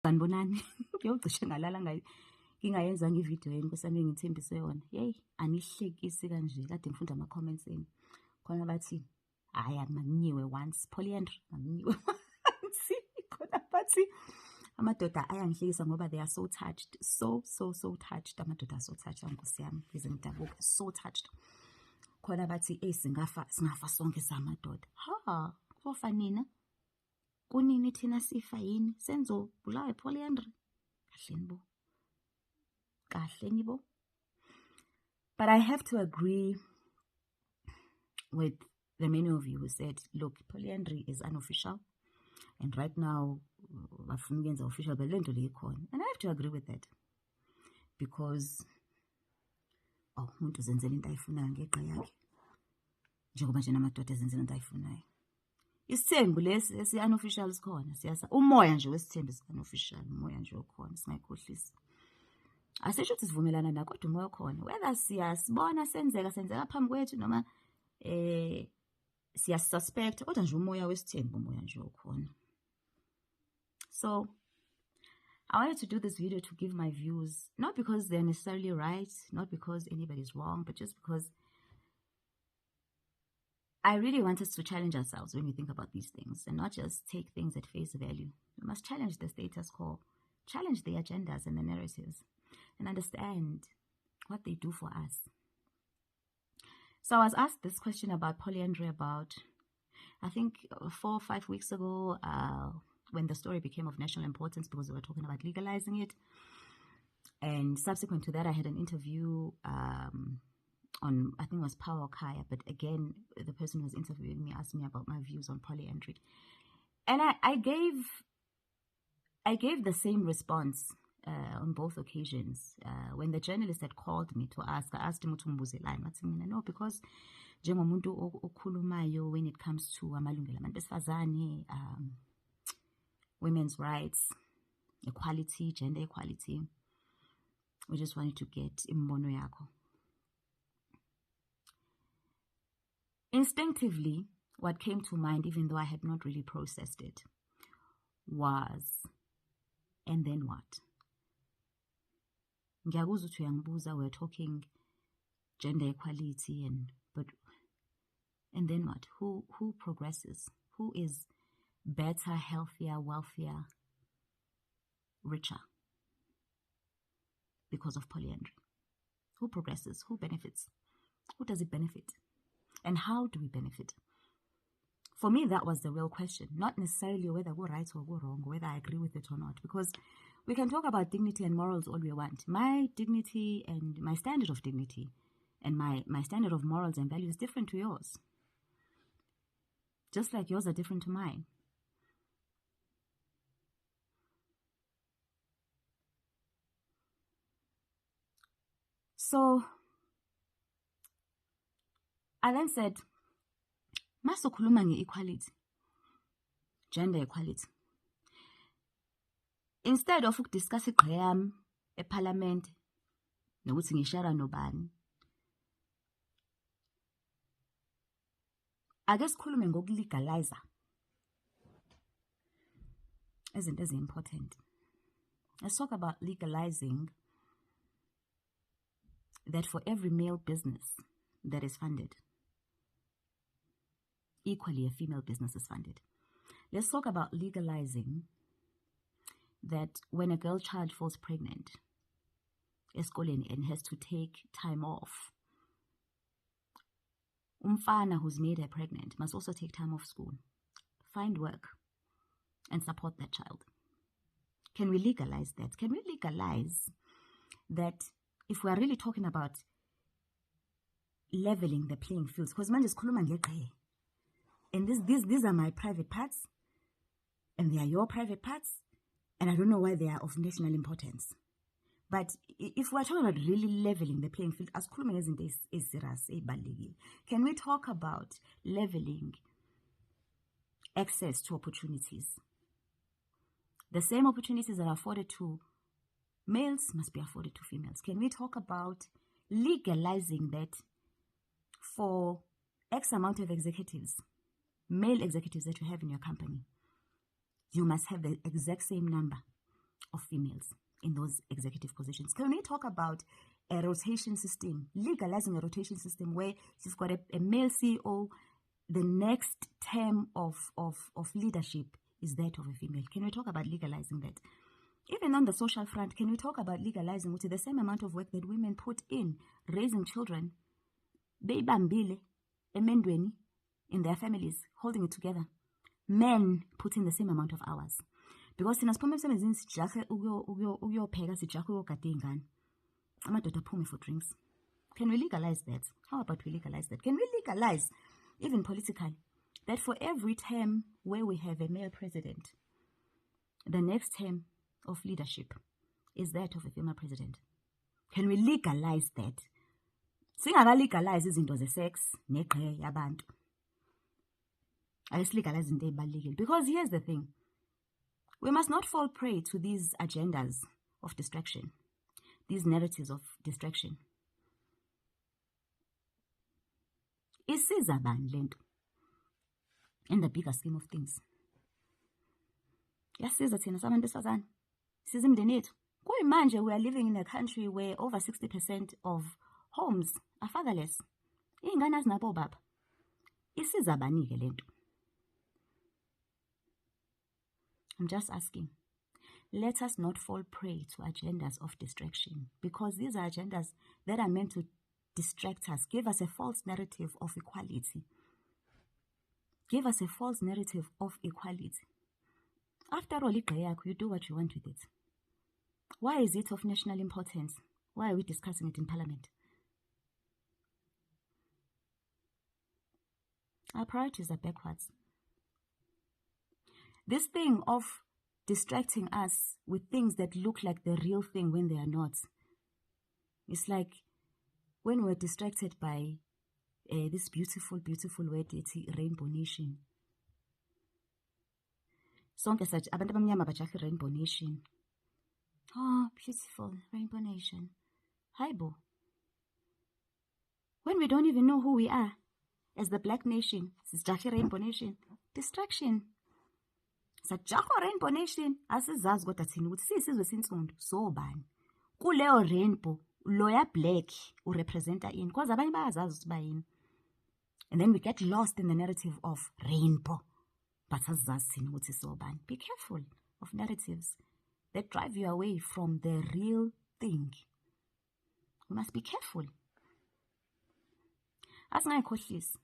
sanibonani ngiyocishe ngalala ngingayenzanga ivideo yeni kusami ngithembise yona. Hey, anihlekisi kanje kade ngifunda ama comments eni. Khona bathi hayi akungiwe once polyandry ngiwe once khona bathi amadoda ayangihlekisa ngoba they are so touched, so touched. Amadoda are so touched nkosi yami ngize ngidabuke, so touched. Khona bathi singafa sonke samadoda. Ha, kufa nina kunini thina sifa yini senzo bulawa polyandry kahle nibo. But I have to agree with the many of you who said, look, polyandry is unofficial, and right now bafuna official, but lento leyikhona. And I have to agree with that, because umuntu zenzela into ayifunayo ngeqa yakhe njengoba nje namadoda ezenzela into ayifunayo. Isithembu lesi esi-unofficial sikhona, umoya nje wesithembu esi-unofficial, umoya nje okhona, singayikhohlisi. Asisho ukuthi sivumelana nakho, kodwa umoya okhona. Whether siyasibona senzeka phambi kwethu noma siyasuspect, kodwa nje umoya wesithembu, umoya nje okhona. So I wanted to do this video to give my views, not because they're necessarily right, not because anybody's wrong, but just because I really want us to challenge ourselves when we think about these things and not just take things at face value. We must challenge the status quo, challenge the agendas and the narratives, and understand what they do for us. So I was asked this question about polyandry about, I think 4 or 5 weeks ago, when the story became of national importance because we were talking about legalizing it. And subsequent to that, I had an interview on, I think it was Power Kaya, but again, the person who was interviewing me asked me about my views on polyandry. And I gave the same response on both occasions. When the journalist had called me to ask, I asked him to mbuzelani. Wathi mina, no, because njengomuntu okhulumayo when it comes to amalungelo abantu besifazane, women's rights, equality, gender equality, we just wanted to get imbono yakho. Instinctively, what came to mind, even though I had not really processed it, was, and then what? Ngiyakuzwa ukuthi uyangibuza, we're talking gender equality, and then what? Who progresses? Who is better, healthier, wealthier, richer because of polyandry? Who progresses? Who benefits? Who does it benefit? And how do we benefit? For me, that was the real question, not necessarily whether we're right or we're wrong, whether I agree with it or not, because we can talk about dignity and morals all we want. My dignity and my standard of dignity and my standard of morals and values is different to yours, just like yours are different to mine. So I then said, masokhuluma nge-equality, gender equality, instead of ukudiscuss igqe yami eParliament nokuthi ngishara nobani, ake sikhulume ngokulegalize izinto ezi-important. Let's talk about legalizing that for every male business that is funded, equally a female business is funded. Let's talk about legalizing that when a girl child falls pregnant esikoleni and has to take time off, umfana who's made her pregnant must also take time off school, find work, and support that child. Can we legalize that? Can we legalize that if we are really talking about leveling the playing fields? Because man, just khuluma ngeqhe. And these are my private parts, and they are your private parts, and I don't know why they are of national importance. But if we're talking about really leveling the playing field, as khuluma ngezinto eziserious ezibalulekile, can we talk about leveling access to opportunities? The same opportunities that are afforded to males must be afforded to females. Can we talk about legalizing that for X amount of executives, male executives that you have in your company, you must have the exact same number of females in those executive positions. Can we talk about a rotation system, legalizing a rotation system where you've got a male CEO, the next term of leadership is that of a female? Can we talk about legalizing that? Even on the social front, can we talk about legalizing which is the same amount of work that women put in raising children, beyibambile emendweni, in their families, holding it together? Men put in the same amount of hours. Because thina siphuma emsebenzini sijahe ukuyopheka, sijahe ukuyogada iy'ngane, amadoda aphume for drinks. Can we legalize that? How about we legalize that? Can we legalize, even politically, that for every term where we have a male president, the next term of leadership is that of a female president? Can we legalize that? Singaka-legalize izinto ze-sex negqe yabantu. Ayisilegalize into ezibalulekile. Because here's the thing. We must not fall prey to these agendas of distraction, these narratives of distraction. Isiza bani lento in the bigger scheme of things? Yasiza thina sabantu besifazane, siza imindeni yethu. Kuyimanje we are living in a country where over 60% of homes are fatherless. Iy'ngane azinabo baba. Isiza bani-ke lento? I'm just asking. Let us not fall prey to agendas of distraction, because these are agendas that are meant to distract us, give us a false narrative of equality. Give us a false narrative of equality. After all, you do what you want with it. Why is it of national importance? Why are we discussing it in Parliament? Our priorities are backwards. This thing of distracting us with things that look like the real thing when they are not. It's like when we're distracted by this beautiful, beautiful word, it's rainbow nation. Sonke such abantu abamnyama bajahe rainbow nation. Oh, beautiful rainbow nation. Haibo. When we don't even know who we are as the black nation, it's jahe rainbow nation. Distraction. Sajaho rainbow nation, asizazi kodwa thina ukuthi siyisizwe sinsundu sobani. Kuleyo rainbow, loya black urepresenta ini, because abanye bayazazi ukuthi bayini. And then we get lost in the narrative of rainbow. But asizazi thina ukuthi sobani. Be careful of narratives that drive you away from the real thing. We must be careful. Asingayikhohlisi.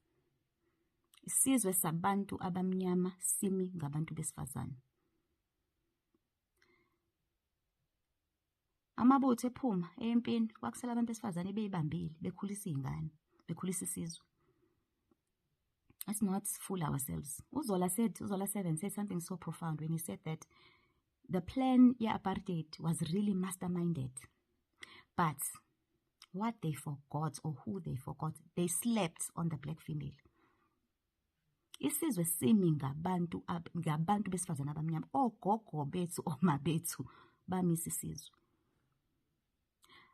Isizwe sabantu abamnyama simi ngabantu besifazane. Amabutho ephuma empini kwakusela abantu besifazane beyibambile bekhulisa izingane, bekhulisa isizwe. Let's not fool ourselves. Uzola 7 said something so profound when he said that the plan apartheid was really masterminded. But what they forgot, or who they forgot, they slept on the black female. Isizwe simi ngabantu besifazane abamnyama, ogogo bethu, oma bethu bamisa isizwe.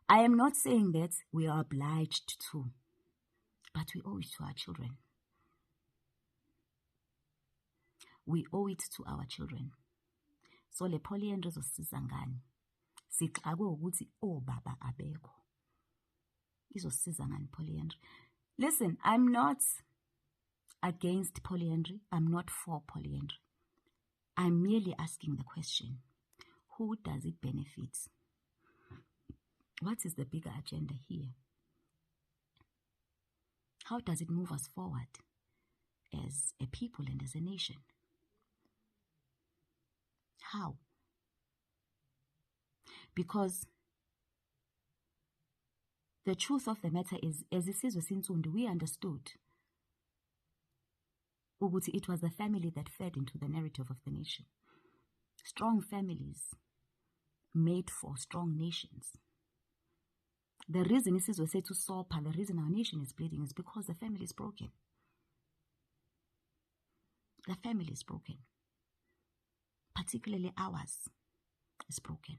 I am not saying that we are obliged to, but we owe it to our children. We owe it to our children. So le polyandry izosiza ngani? Sixakwe ukuthi obaba abekho. Izosiza ngani polyandry? Listen, I'm not against polyandry. I'm not for polyandry. I'm merely asking the question, who does it benefit? What is the bigger agenda here? How does it move us forward as a people and as a nation? How? Because the truth of the matter is, as isizwe sinsundu, we understood ukuthi it was the family that fed into the narrative of the nation. Strong families made for strong nations. The reason isizwe sethu sopha, the reason our nation is bleeding is because the family is broken. The family is broken. Particularly ours is broken.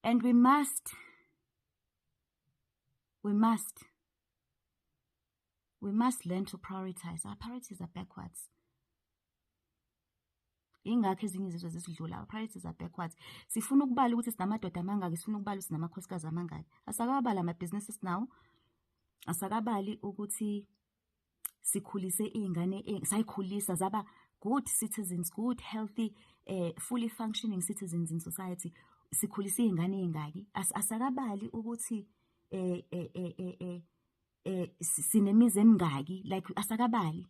And we must learn to prioritize. Our priorities are backwards. Ingakho ezinye izizwe zesidlula, our priorities are backwards. Sifuna ukubala ukuthi sinamadoda amangaki, sifuna ukubala ukuthi sinamakhosikazi amangaki. Asakabali ama-businesses now. Asakabali ukuthi sikhulise iy'ngane, sayikhulisa zaba good citizens, good, healthy, fully functioning citizens in society. Sikhulise iy'ngane ey'ngaki. Asakabali ukuthi sinemizi emingaki, like asakabali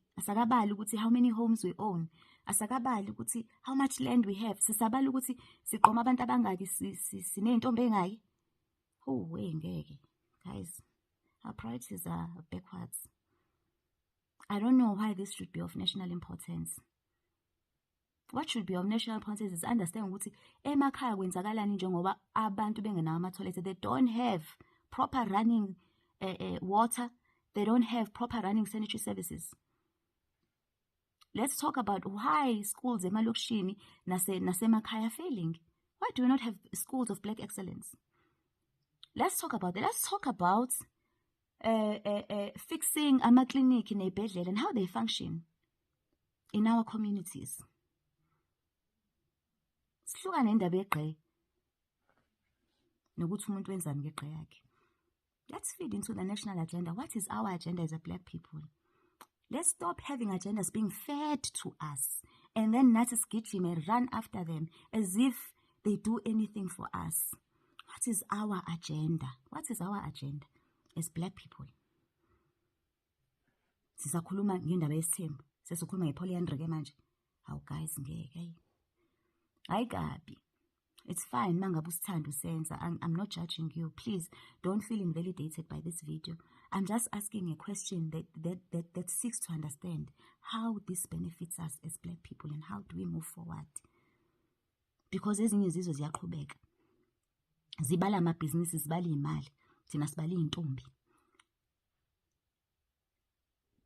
ukuthi how many homes we own, asakabali ukuthi how much land we have, sisabali ukuthi siqoma abantu abangaki, siney'ntombi ey'ngaki. Ngeke guys, our priorities are backwards. I don't know why this should be of national importance. What should be of national importance is understand ukuthi emakhaya kwenzakalani njengoba abantu bengenawo ama-toilet. They don't have proper running water. They don't have proper running sanitary services. Let's talk about why schools emalokishini nasemakhaya are failing. Why do we not have schools of black excellence? Let's talk about that. Let's talk about fixing ama-clinic nezibhedlela and how they function in our communities. Sihlukane indaba yegqe nokuthi umuntu wenzani ngegqe yakhe. Let's feed into the national agenda. What is our agenda as a black people? Let's stop having agendas being fed to us and then nathi sigijime and run after them as if they do anything for us. What is our agenda? What is our agenda as black people? Sisakhuluma ngendaba yesithembu, sesikhuluma ngepolyandry ke manje. Hawu guys, ngeke. Hayi kabi. It's fine mangabe usithanda usenza. I'm not judging you. Please don't feel invalidated by this video. I'm just asking a question that seeks to understand how this benefits us as black people and how do we move forward. Because ezinye izizwe ziyaqhubeka. Zibala amabhizinisi, zibala imali. Thina sibala intombi.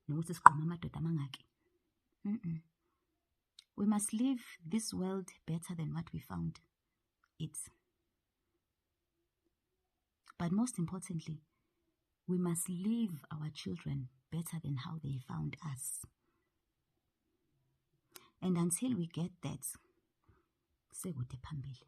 Nokuthi siqoma amadoda amangaki. We must leave this world better than what we found it. But most importantly, we must leave our children better than how they found us. And until we get that, sekude phambili.